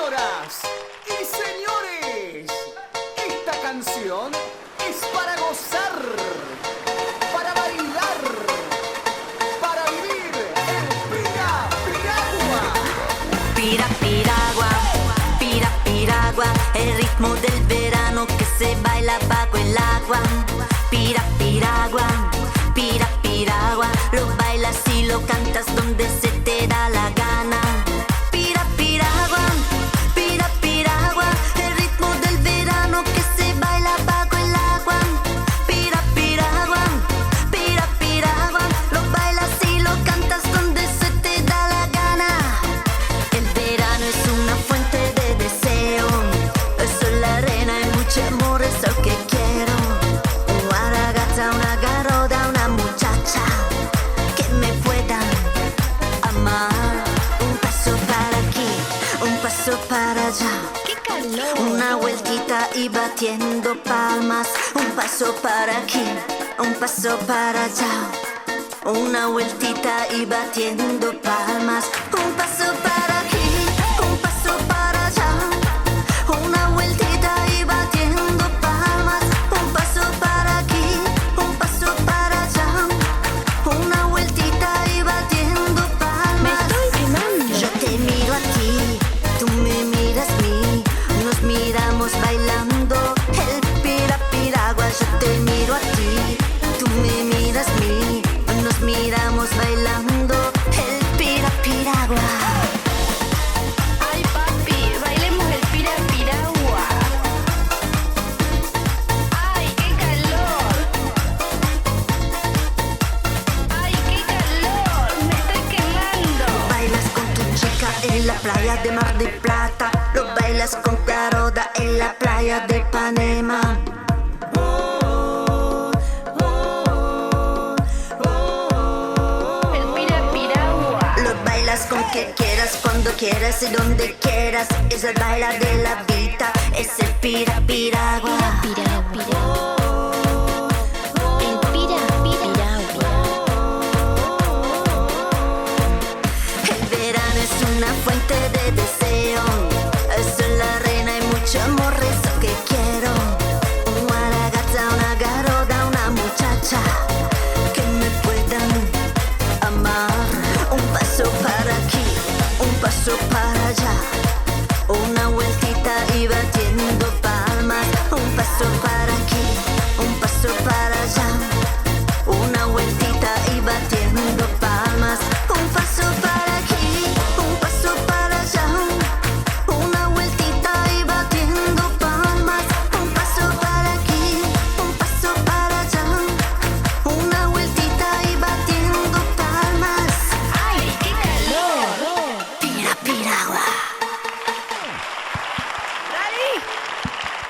Señoras y señores, esta canción es para gozar, para bailar, para vivir el Piragua. Piragua, el ritmo del verano que se baila bajo el agua. Piragua, lo bailas y lo cantas donde se te da la gana. Piragua, el ritmo del verano que se baila bajo el agua. Piragua, lo bailas y lo cantas donde se te da la gana. El verano es una fuente de deseo, el sol, la arena y mucho amor es lo que quiero. Una ragazza, una garoda, una muchacha que me pueda amar. Un paso para aquí, un paso para allá. ¡Qué calor! Una vueltita y batiendo palmas. Un paso para aquí, un paso para allá. Una vueltita y batiendo palmas. Un paso para aquí, un paso para allá. Una vueltita y batiendo palmas. Un paso para aquí, un paso para allá. Una vueltita y batiendo ¡Me palmas. estoy quemando! Yo te miro a ti, tú me miras a mí. Nos miramos bailando el piragua. Yo te miro a ti, tú me miras a mí. Nos miramos bailando el piragua. ¡Ay, papi! ¡Bailemos el piragua! ¡Ay, qué calor! ¡Ay, qué calor! ¡Me estoy quemando! Bailas con tu chica en la playa de Mar del Plata. Lo bailas con Caroda en la playa de Panema. El piragua. Lo bailas con que quieras, cuando quieras y donde quieras. Es el baila de la vida, es el piragua. Piragua. El piragua. El verano es una fuente de deseo, el sol, la arena y mucho amor es lo que quiero. Una ragazza, una garoda, una muchacha que me puedan amar. Un paso para aquí, un paso para allá. Una vueltita y batiendo palmas. Un paso para aquí,